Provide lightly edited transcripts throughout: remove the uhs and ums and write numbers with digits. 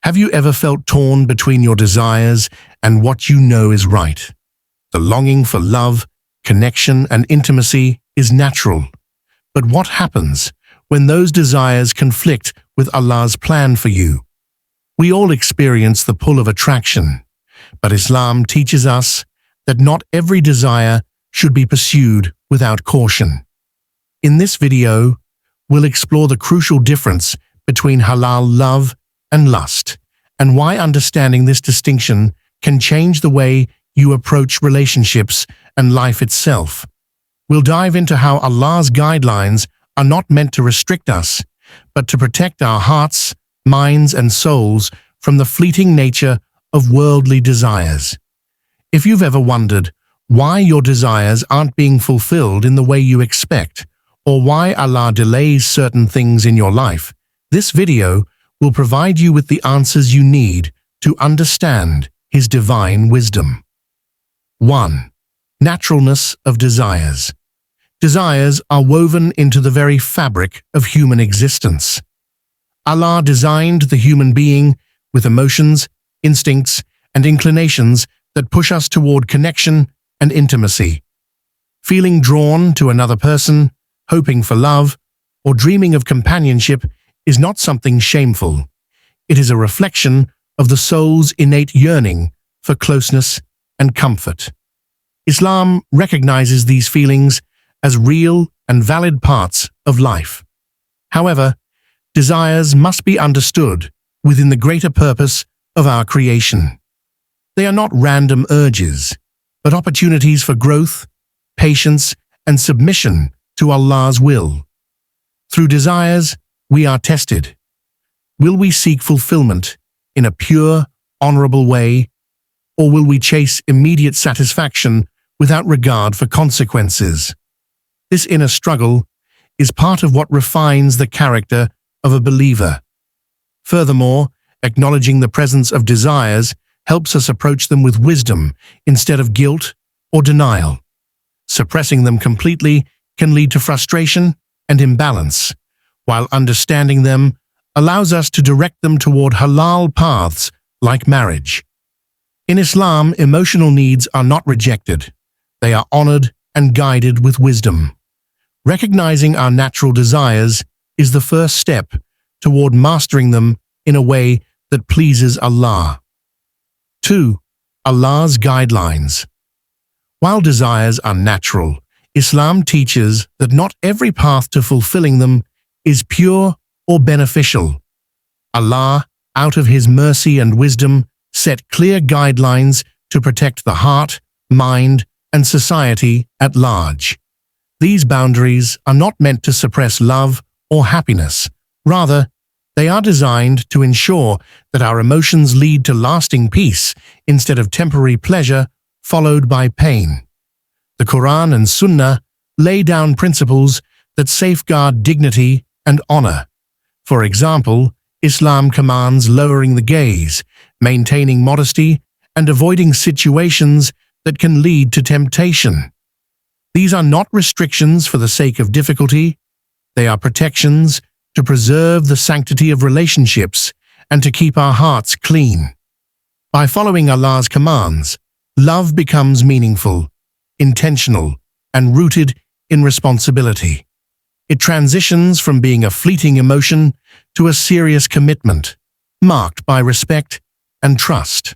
Have you ever felt torn between your desires and what you know is right? The longing for love, connection, and intimacy is natural. But what happens when those desires conflict with Allah's plan for you? We all experience the pull of attraction, but Islam teaches us that not every desire should be pursued without caution. In this video, we'll explore the crucial difference between halal love and lust, and why understanding this distinction can change the way you approach relationships and life itself. We'll dive into how Allah's guidelines are not meant to restrict us, but to protect our hearts, minds, and souls from the fleeting nature of worldly desires. If you've ever wondered why your desires aren't being fulfilled in the way you expect, or why Allah delays certain things in your life, this video will provide you with the answers you need to understand His divine wisdom. 1. Naturalness of desires. Desires are woven into the very fabric of human existence. Allah designed the human being with emotions, instincts, and inclinations that push us toward connection and intimacy. Feeling drawn to another person, hoping for love, or dreaming of companionship is not something shameful. It is a reflection of the soul's innate yearning for closeness and comfort. Islam recognizes these feelings as real and valid parts of life. However, desires must be understood within the greater purpose of our creation. They are not random urges, but opportunities for growth, patience, and submission to Allah's will. Through desires, we are tested. Will we seek fulfillment in a pure, honorable way, or will we chase immediate satisfaction without regard for consequences? This inner struggle is part of what refines the character of a believer. Furthermore, acknowledging the presence of desires helps us approach them with wisdom instead of guilt or denial. Suppressing them completely can lead to frustration and imbalance, while understanding them allows us to direct them toward halal paths like marriage. In Islam, emotional needs are not rejected. They are honored and guided with wisdom. Recognizing our natural desires is the first step toward mastering them in a way that pleases Allah. 2. Allah's guidelines. While desires are natural, Islam teaches that not every path to fulfilling them is pure or beneficial. Allah, out of His mercy and wisdom, set clear guidelines to protect the heart, mind, and society at large. These boundaries are not meant to suppress love or happiness. Rather, they are designed to ensure that our emotions lead to lasting peace instead of temporary pleasure followed by pain. The Quran and Sunnah lay down principles that safeguard dignity and honor. For example, Islam commands lowering the gaze, maintaining modesty, and avoiding situations that can lead to temptation. These are not restrictions for the sake of difficulty. They are protections to preserve the sanctity of relationships and to keep our hearts clean. By following Allah's commands, love becomes meaningful, intentional, and rooted in responsibility. It transitions from being a fleeting emotion to a serious commitment, marked by respect and trust.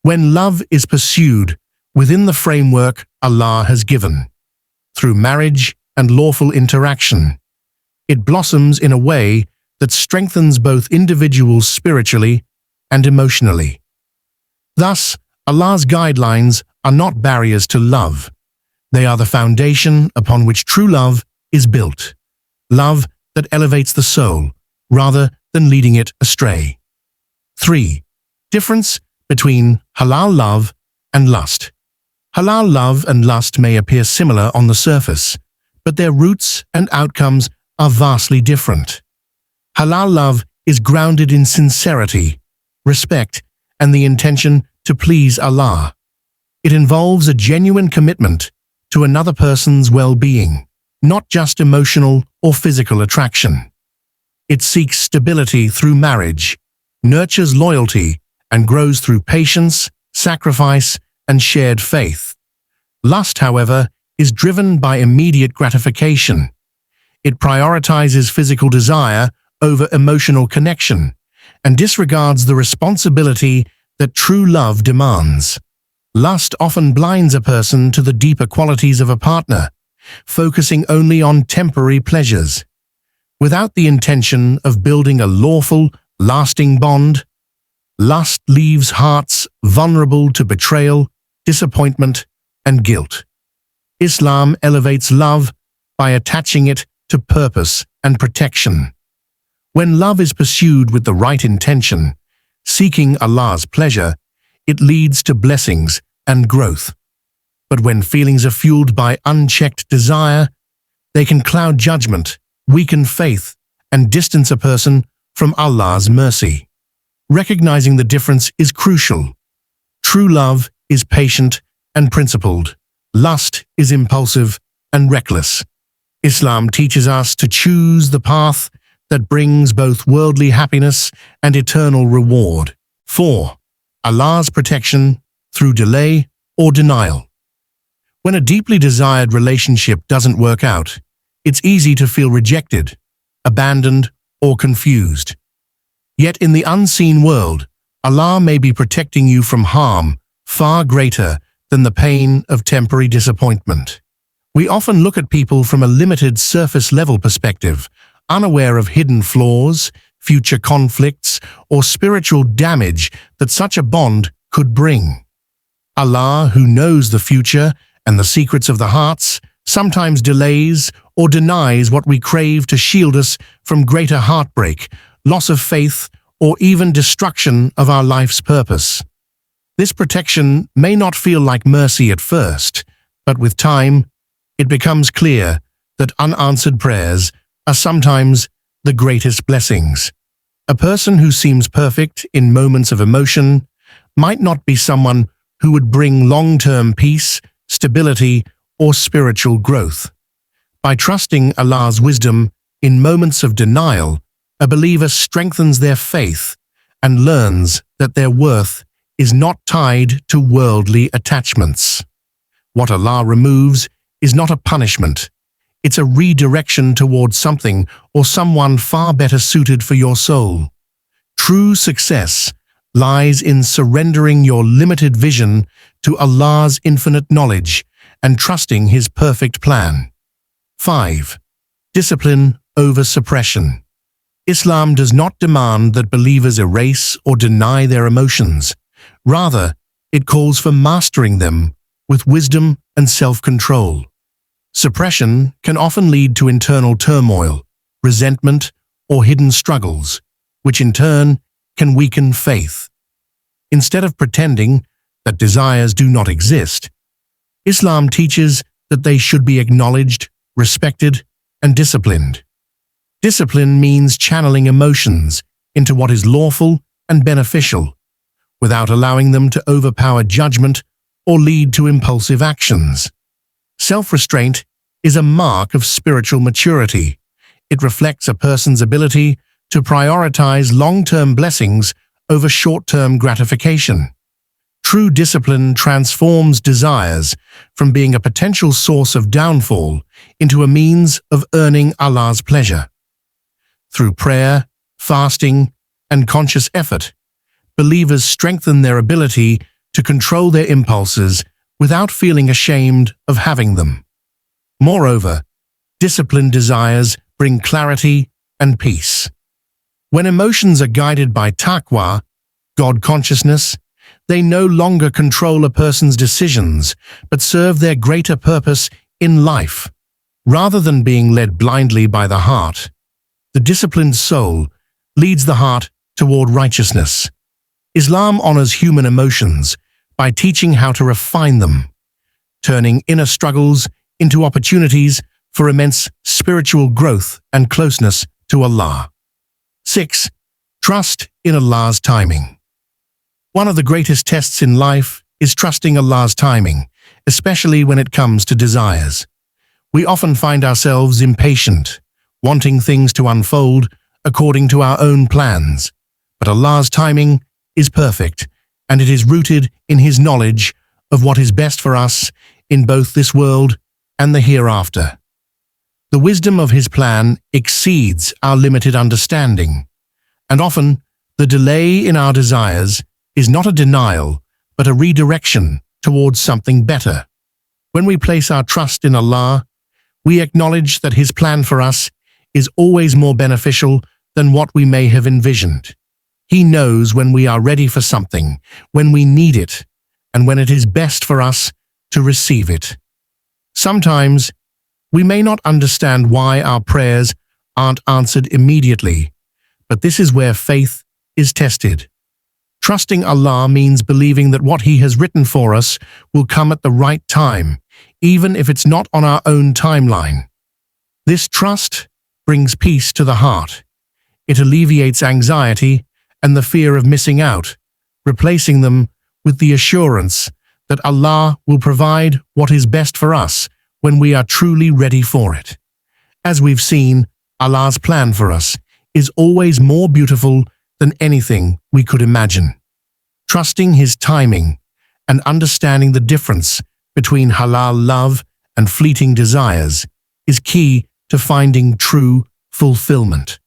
When love is pursued within the framework Allah has given, through marriage and lawful interaction, it blossoms in a way that strengthens both individuals spiritually and emotionally. Thus, Allah's guidelines are not barriers to love. They are the foundation upon which true love is built. Love that elevates the soul, rather than leading it astray. 3. Difference between halal love and lust. Halal love and lust may appear similar on the surface, but their roots and outcomes are vastly different. Halal love is grounded in sincerity, respect, and the intention to please Allah. It involves a genuine commitment to another person's well-being, not just emotional or physical attraction. It seeks stability through marriage, nurtures loyalty, and grows through patience, sacrifice, and shared faith. Lust, however, is driven by immediate gratification. It prioritizes physical desire over emotional connection and disregards the responsibility that true love demands. Lust often blinds a person to the deeper qualities of a partner, focusing only on temporary pleasures. Without the intention of building a lawful, lasting bond, lust leaves hearts vulnerable to betrayal, disappointment, and guilt. Islam elevates love by attaching it to purpose and protection. When love is pursued with the right intention, seeking Allah's pleasure, it leads to blessings and growth. But when feelings are fueled by unchecked desire, they can cloud judgment, weaken faith, and distance a person from Allah's mercy. Recognizing the difference is crucial. True love is patient and principled. Lust is impulsive and reckless. Islam teaches us to choose the path that brings both worldly happiness and eternal reward. 4. Allah's protection through delay or denial. When a deeply desired relationship doesn't work out, it's easy to feel rejected, abandoned, or confused. Yet in the unseen world, Allah may be protecting you from harm far greater than the pain of temporary disappointment. We often look at people from a limited surface-level perspective, unaware of hidden flaws, future conflicts, or spiritual damage that such a bond could bring. Allah, who knows the future and the secrets of the hearts, sometimes delays or denies what we crave to shield us from greater heartbreak, loss of faith, or even destruction of our life's purpose. This protection may not feel like mercy at first, but with time, it becomes clear that unanswered prayers are sometimes the greatest blessings. A person who seems perfect in moments of emotion might not be someone who would bring long-term peace, stability, or spiritual growth. By trusting Allah's wisdom in moments of denial, a believer strengthens their faith and learns that their worth is not tied to worldly attachments. What Allah removes is not a punishment. It's a redirection towards something or someone far better suited for your soul. True success lies in surrendering your limited vision to Allah's infinite knowledge and trusting His perfect plan. 5. Discipline over suppression. Islam does not demand that believers erase or deny their emotions. Rather, it calls for mastering them with wisdom and self-control. Suppression can often lead to internal turmoil, resentment, or hidden struggles, which in turn can weaken faith. Instead of pretending that desires do not exist, Islam teaches that they should be acknowledged, respected, and disciplined. Discipline means channeling emotions into what is lawful and beneficial, without allowing them to overpower judgment or lead to impulsive actions. Self-restraint is a mark of spiritual maturity. It reflects a person's ability to prioritize long-term blessings over short-term gratification. True discipline transforms desires from being a potential source of downfall into a means of earning Allah's pleasure. Through prayer, fasting, and conscious effort, believers strengthen their ability to control their impulses without feeling ashamed of having them. Moreover, disciplined desires bring clarity and peace. When emotions are guided by taqwa, God consciousness, they no longer control a person's decisions, but serve their greater purpose in life. Rather than being led blindly by the heart, the disciplined soul leads the heart toward righteousness. Islam honors human emotions by teaching how to refine them, turning inner struggles into opportunities for immense spiritual growth and closeness to Allah. 6. Trust in Allah's timing. One of the greatest tests in life is trusting Allah's timing, especially when it comes to desires. We often find ourselves impatient, wanting things to unfold according to our own plans. But Allah's timing is perfect, and it is rooted in His knowledge of what is best for us in both this world and the hereafter. The wisdom of His plan exceeds our limited understanding, and often the delay in our desires is not a denial, but a redirection towards something better. When we place our trust in Allah, we acknowledge that His plan for us is always more beneficial than what we may have envisioned. He knows when we are ready for something, when we need it, and when it is best for us to receive it. Sometimes, we may not understand why our prayers aren't answered immediately, but this is where faith is tested. Trusting Allah means believing that what He has written for us will come at the right time, even if it's not on our own timeline. This trust brings peace to the heart. It alleviates anxiety and the fear of missing out, replacing them with the assurance that Allah will provide what is best for us when we are truly ready for it. As we've seen, Allah's plan for us is always more beautiful than anything we could imagine. Trusting His timing and understanding the difference between halal love and fleeting desires is key to finding true fulfillment.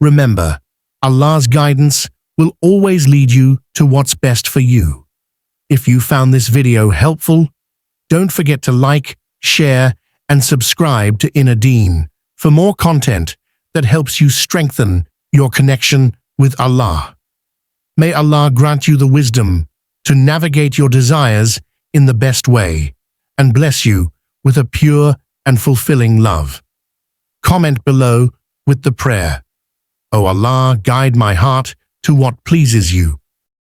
Remember, Allah's guidance will always lead you to what's best for you. If you found this video helpful, don't forget to like, share, and subscribe to Inner Deen for more content that helps you strengthen your connection with Allah. May Allah grant you the wisdom to navigate your desires in the best way and bless you with a pure and fulfilling love. Comment below with the prayer, "O Allah, guide my heart to what pleases you."